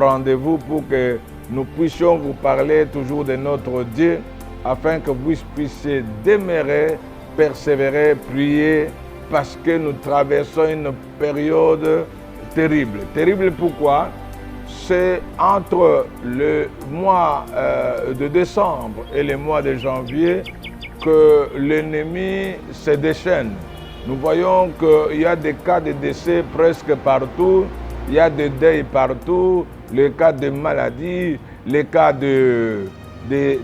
rendez-vous pour que nous puissions vous parler toujours de notre Dieu, afin que vous puissiez demeurer, persévérer, prier, parce que nous traversons une période terrible. Terrible pourquoi? C'est entre le mois de décembre et le mois de janvier que l'ennemi se déchaîne. Nous voyons qu'il y a des cas de décès presque partout, il y a des deuils partout, les cas de maladies, les cas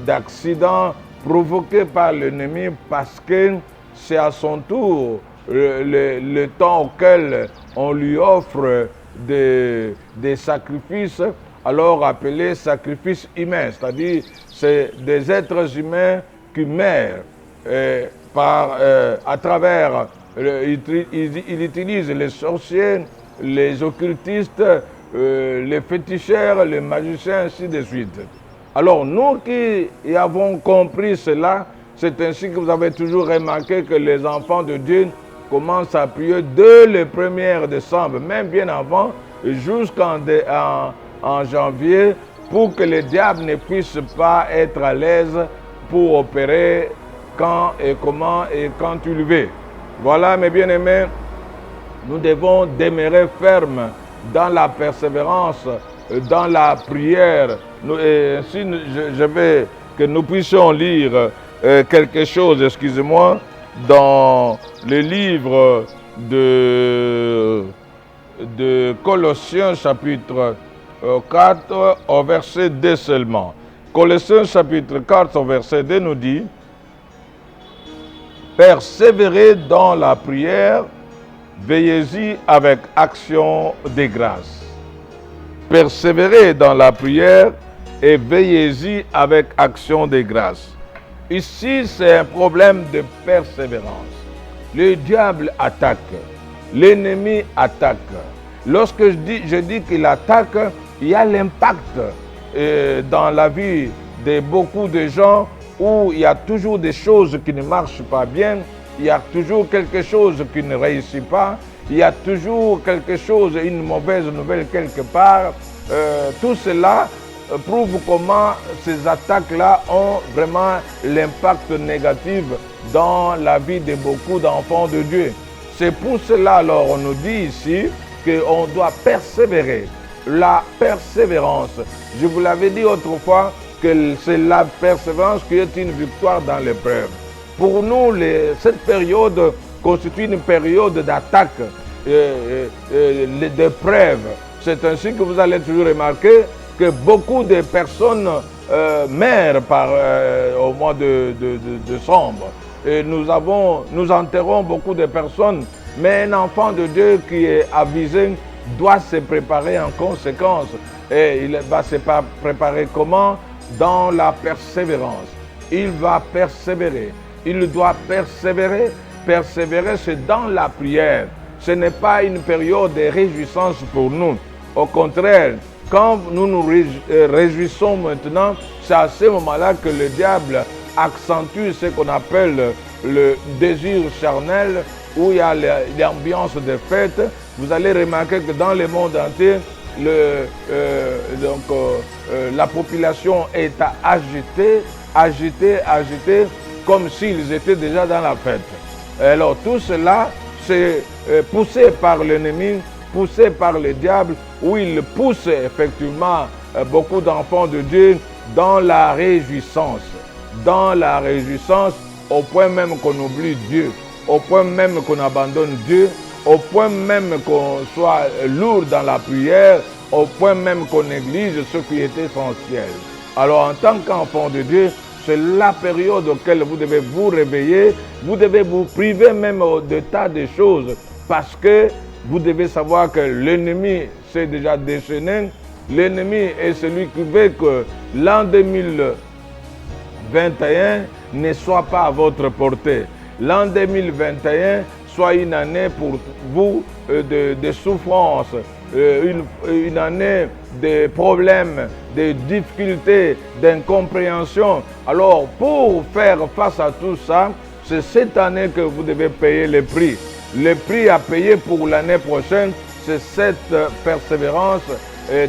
d'accidents provoqués par l'ennemi parce que c'est à son tour le temps auquel on lui offre des sacrifices, alors appelés sacrifices humains, c'est-à-dire c'est des êtres humains qui meurent à travers, il utilise les sorciers, les occultistes, les féticheurs, les magiciens, ainsi de suite. Alors nous qui avons compris cela, c'est ainsi que vous avez toujours remarqué que les enfants de Dieu commencent à prier dès le 1er décembre, même bien avant, jusqu'en janvier, pour que le diable ne puisse pas être à l'aise pour opérer quand et comment et quand il veut. Voilà, mes bien-aimés, nous devons demeurer fermes dans la persévérance, dans la prière. Et ainsi, je veux que nous puissions lire quelque chose, excusez-moi, dans le livre de Colossiens chapitre 4 au verset 2 seulement. Colossiens chapitre 4 au verset 2 nous dit: persévérez dans la prière, veillez-y avec action de grâce. Persévérez dans la prière et veillez-y avec action de grâce. Ici, c'est un problème de persévérance. Le diable attaque, l'ennemi attaque. Lorsque je dis qu'il attaque, il y a l'impact dans la vie de beaucoup de gens où il y a toujours des choses qui ne marchent pas bien, il y a toujours quelque chose qui ne réussit pas, il y a toujours quelque chose, une mauvaise nouvelle quelque part. Tout cela prouve comment ces attaques-là ont vraiment l'impact négatif dans la vie de beaucoup d'enfants de Dieu. C'est pour cela, alors, on nous dit ici qu'on doit persévérer. La persévérance, je vous l'avais dit autrefois, que c'est la persévérance qui est une victoire dans l'épreuve. Pour nous, cette période constitue une période d'attaque, d'épreuve. C'est ainsi que vous allez toujours remarquer que beaucoup de personnes meurent au mois de décembre. Et nous enterrons beaucoup de personnes, mais un enfant de Dieu qui est avisé doit se préparer en conséquence. Et il va se préparer comment? Dans la persévérance. Il va persévérer. Il doit persévérer. Persévérer, c'est dans la prière. Ce n'est pas une période de réjouissance pour nous. Au contraire, quand nous nous réjouissons maintenant, c'est à ce moment-là que le diable accentue ce qu'on appelle le désir charnel, où il y a l'ambiance de fête. Vous allez remarquer que dans le monde entier, la population est agitée, comme s'ils étaient déjà dans la fête. Alors tout cela, c'est poussé par l'ennemi, poussé par le diable, où il pousse effectivement beaucoup d'enfants de Dieu dans la réjouissance. Dans la réjouissance, au point même qu'on oublie Dieu, au point même qu'on abandonne Dieu, au point même qu'on soit lourd dans la prière, au point même qu'on néglige ce qui est essentiel. Alors en tant qu'enfant de Dieu, c'est la période auquel vous devez vous réveiller, vous devez vous priver même de tas de choses, parce que vous devez savoir que l'ennemi s'est déjà déchaîné. L'ennemi est celui qui veut que l'an 2021 ne soit pas à votre portée. L'an 2021 soit une année pour vous de souffrance, une année de problèmes, de difficultés, d'incompréhension. Alors, pour faire face à tout ça, c'est cette année que vous devez payer le prix. Le prix à payer pour l'année prochaine, c'est cette persévérance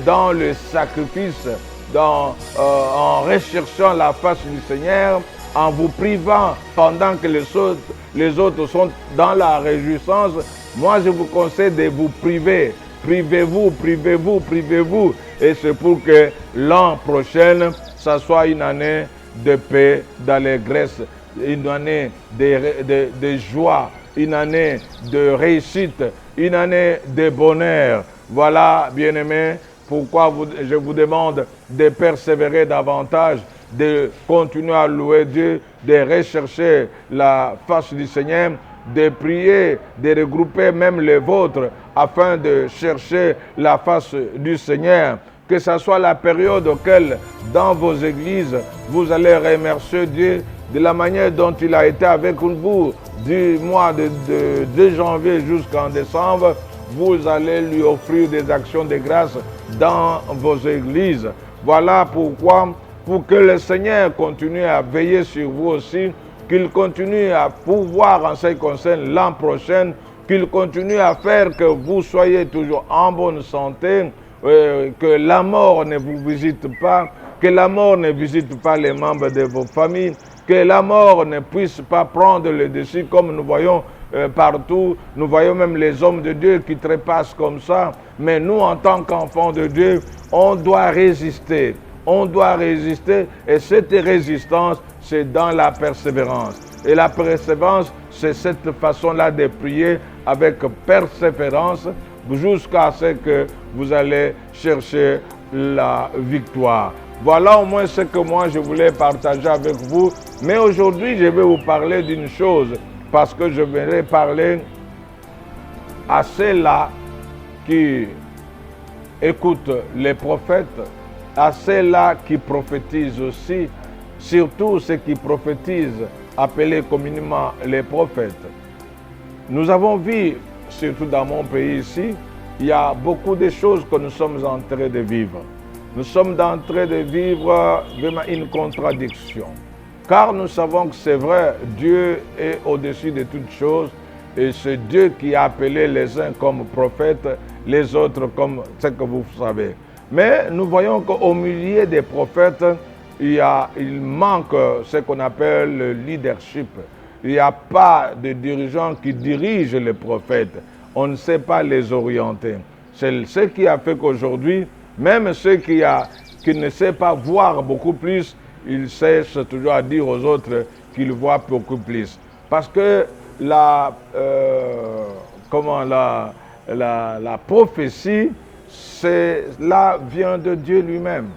dans le sacrifice, en recherchant la face du Seigneur, en vous privant pendant que les autres sont dans la réjouissance, moi je vous conseille de vous priver. Privez-vous, privez-vous, privez-vous. Et c'est pour que l'an prochain, ça soit une année de paix, d'allégresse, une année de joie, une année de réussite, une année de bonheur. Voilà, bien-aimés, pourquoi je vous demande de persévérer davantage, de continuer à louer Dieu, de rechercher la face du Seigneur, de prier, de regrouper même les vôtres afin de chercher la face du Seigneur. Que ce soit la période auquel, dans vos églises, vous allez remercier Dieu de la manière dont il a été avec vous du mois de janvier jusqu'en décembre. Vous allez lui offrir des actions de grâce dans vos églises. Voilà pourquoi, pour que le Seigneur continue à veiller sur vous aussi, qu'il continue à pouvoir en ce qui concerne l'an prochain, qu'il continue à faire que vous soyez toujours en bonne santé, que la mort ne vous visite pas, que la mort ne visite pas les membres de vos familles, que la mort ne puisse pas prendre le dessus comme nous voyons partout. Nous voyons même les hommes de Dieu qui trépassent comme ça. Mais nous, en tant qu'enfants de Dieu, on doit résister. On doit résister et cette résistance, c'est dans la persévérance. Et la persévérance, c'est cette façon-là de prier avec persévérance jusqu'à ce que vous allez chercher la victoire. Voilà au moins ce que moi je voulais partager avec vous. Mais aujourd'hui, je vais vous parler d'une chose parce que je vais parler à ceux-là qui écoutent les prophètes, à ceux-là qui prophétisent aussi, surtout ceux qui prophétisent, appelés communément les prophètes. Nous avons vu, surtout dans mon pays ici, il y a beaucoup de choses que nous sommes en train de vivre. Nous sommes en train de vivre vraiment une contradiction. Car nous savons que c'est vrai, Dieu est au-dessus de toutes choses et c'est Dieu qui a appelé les uns comme prophètes, les autres comme ce que vous savez. Mais nous voyons qu'au milieu des prophètes, il manque ce qu'on appelle le leadership. Il n'y a pas de dirigeants qui dirigent les prophètes. On ne sait pas les orienter. C'est ce qui a fait qu'aujourd'hui, même ceux qui ne savent pas voir beaucoup plus, ils cessent toujours à dire aux autres qu'ils voient beaucoup plus. Parce que la prophétie, cela vient de Dieu lui-même.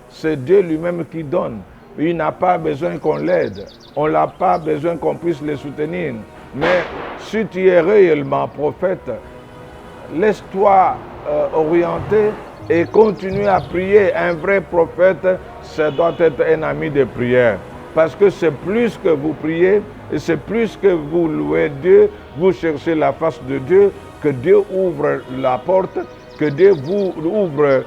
C'est Dieu lui-même qui donne. Il n'a pas besoin qu'on l'aide. On n'a pas besoin qu'on puisse le soutenir. Mais si tu es réellement prophète, laisse-toi orienter et continue à prier. Un vrai prophète, ça doit être un ami de prière. Parce que c'est plus que vous priez, et c'est plus que vous louez Dieu, vous cherchez la face de Dieu, que Dieu ouvre la porte, que Dieu vous ouvre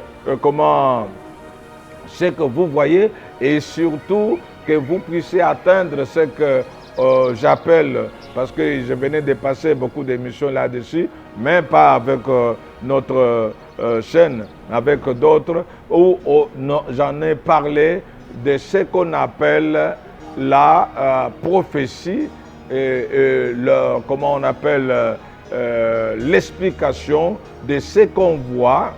ce que vous voyez, et surtout que vous puissiez atteindre ce que j'appelle, parce que je venais de passer beaucoup d'émissions là-dessus, mais pas avec notre chaîne, avec d'autres, où j'en ai parlé de ce qu'on appelle la prophétie, comment on appelle l'explication de ce qu'on voit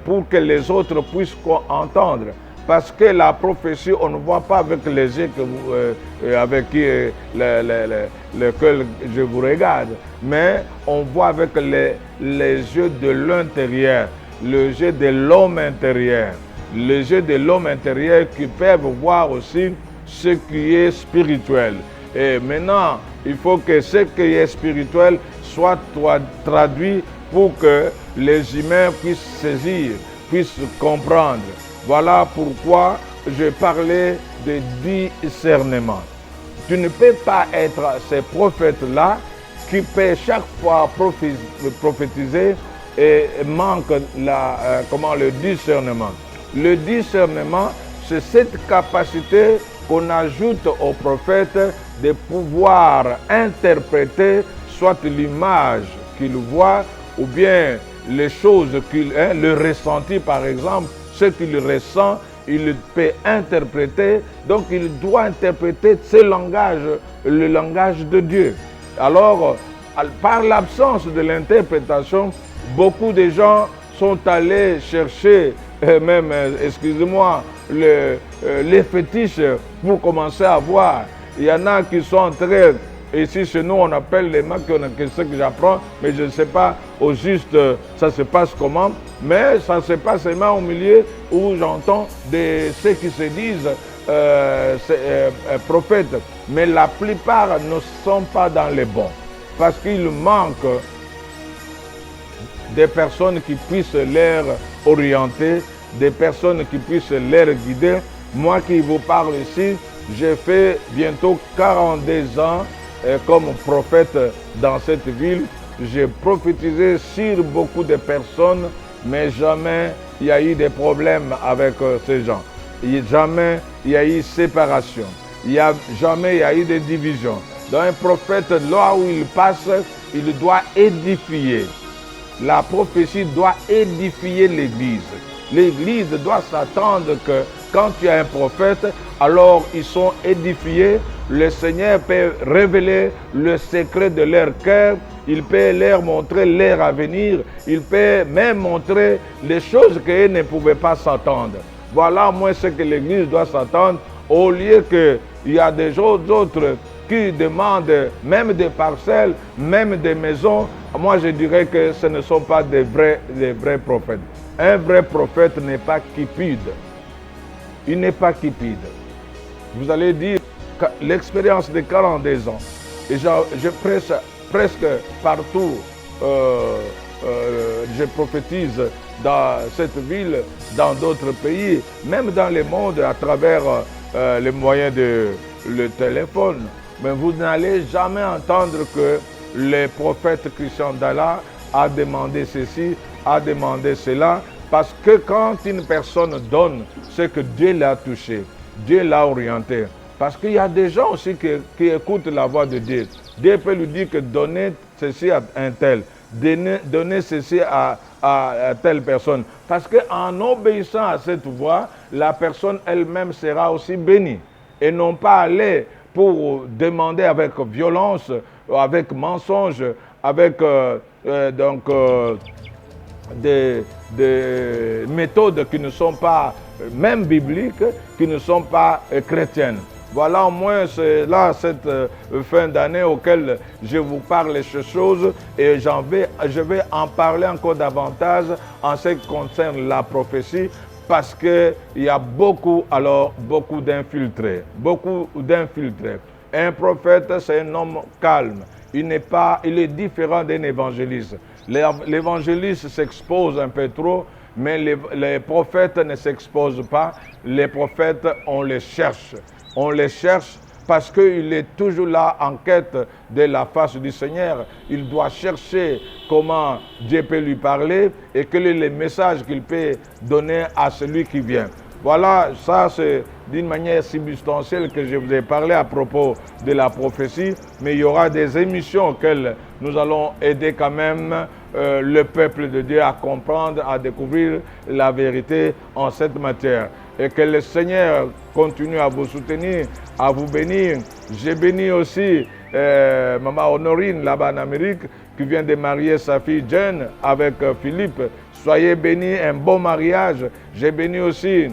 pour que les autres puissent entendre. Parce que la prophétie, on ne voit pas avec les yeux avec lequel je vous regarde, mais on voit avec les yeux de l'intérieur, les yeux de l'homme intérieur, les yeux de l'homme intérieur qui peuvent voir aussi ce qui est spirituel. Et maintenant, il faut que ce qui est spirituel soit traduit pour que les humains puissent saisir, puissent comprendre. Voilà pourquoi je parlais de discernement. Tu ne peux pas être ces prophètes-là qui peuvent chaque fois prophétiser et manque le discernement. Le discernement, c'est cette capacité qu'on ajoute aux prophètes de pouvoir interpréter soit l'image qu'ils voient ou bien les choses qu'il, le ressenti par exemple, ce qu'il ressent, il peut interpréter, donc il doit interpréter ce langage, le langage de Dieu. Alors, par l'absence de l'interprétation, beaucoup de gens sont allés chercher, même, excusez-moi, les fétiches pour commencer à voir. Il y en a qui sont en train, ici chez nous on appelle les mains, c'est ce que j'apprends, mais je ne sais pas au juste ça se passe comment, mais ça se passe seulement au milieu où j'entends ceux qui se disent prophètes, mais la plupart ne sont pas dans les bons, parce qu'il manque des personnes qui puissent les orienter, des personnes qui puissent les guider. Moi qui vous parle ici, j'ai fait bientôt 42 ans comme prophète dans cette ville. J'ai prophétisé sur beaucoup de personnes, mais jamais il y a eu des problèmes avec ces gens. Jamais il y a eu séparation. Jamais il y a eu de division. Donc un prophète, là où il passe, il doit édifier. La prophétie doit édifier l'Église. L'Église doit s'attendre que quand tu as un prophète, alors ils sont édifiés. Le Seigneur peut révéler le secret de leur cœur. Il peut leur montrer leur avenir. Il peut même montrer les choses qu'eux ne pouvaient pas s'attendre. Voilà moi ce que l'Église doit s'attendre. Au lieu qu'il y a des autres qui demandent même des parcelles, même des maisons, moi je dirais que ce ne sont pas des vrais prophètes. Un vrai prophète n'est pas cupide. Il n'est pas cupide. Vous allez dire l'expérience de 42 ans. Et je prêche presque partout, je prophétise dans cette ville, dans d'autres pays, même dans le monde à travers les moyens de le téléphone. Mais vous n'allez jamais entendre que le prophète Christian Dalla a demandé ceci, a demandé cela, parce que quand une personne donne, c'est que Dieu l'a touché, Dieu l'a orienté. Parce qu'il y a des gens aussi qui écoutent la voix de Dieu. Dieu peut lui dire que donnez ceci à un tel, donnez ceci à telle personne. Parce qu'en obéissant à cette voix, la personne elle-même sera aussi bénie. Et non pas aller pour demander avec violence, avec mensonge, avec des méthodes qui ne sont pas même bibliques, qui ne sont pas chrétiennes. Voilà au moins c'est là cette fin d'année auquel je vous parle de ces choses et je vais en parler encore davantage en ce qui concerne la prophétie. Parce qu'il y a beaucoup d'infiltrés, Un prophète, c'est un homme calme. Il est différent d'un évangéliste. L'évangéliste s'expose un peu trop, mais les prophètes ne s'exposent pas. Les prophètes, on les cherche. On les cherche parce qu'il est toujours là en quête de la face du Seigneur. Il doit chercher comment Dieu peut lui parler et quel est le message qu'il peut donner à celui qui vient. Voilà, ça c'est d'une manière substantielle que je vous ai parlé à propos de la prophétie, mais il y aura des émissions auxquelles nous allons aider quand même le peuple de Dieu à comprendre, à découvrir la vérité en cette matière. Et que le Seigneur continue à vous soutenir, à vous bénir. J'ai béni aussi Maman Honorine là-bas en Amérique qui vient de marier sa fille Jen avec Philippe. Soyez bénis, un bon mariage. J'ai béni aussi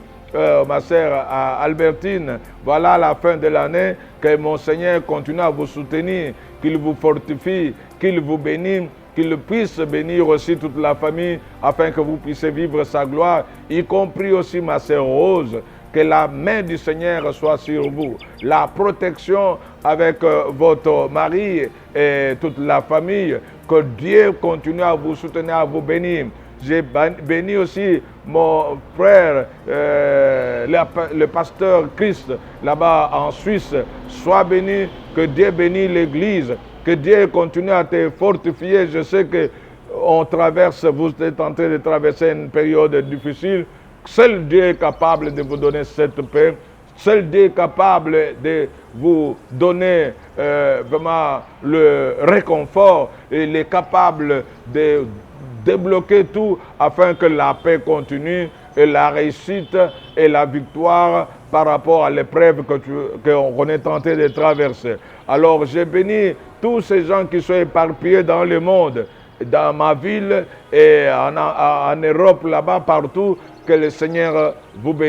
ma sœur Albertine. Voilà à la fin de l'année que mon Seigneur continue à vous soutenir, qu'il vous fortifie, qu'il vous bénisse, qu'il puisse bénir aussi toute la famille afin que vous puissiez vivre sa gloire, y compris aussi ma sœur Rose. Que la main du Seigneur soit sur vous. La protection avec votre mari et toute la famille. Que Dieu continue à vous soutenir, à vous bénir. J'ai béni aussi mon frère, le pasteur Christ, là-bas en Suisse. Sois béni, que Dieu bénisse l'Église. Que Dieu continue à te fortifier. Je sais que vous êtes en train de traverser une période difficile. Seul Dieu est capable de vous donner cette paix. Seul Dieu est capable de vous donner vraiment le réconfort. Et il est capable de débloquer tout afin que la paix continue et la réussite et la victoire par rapport à l'épreuve qu'on est tenté de traverser. Alors j'ai béni tous ces gens qui sont éparpillés dans le monde, dans ma ville et en Europe, là-bas, partout, que le Seigneur vous bénisse.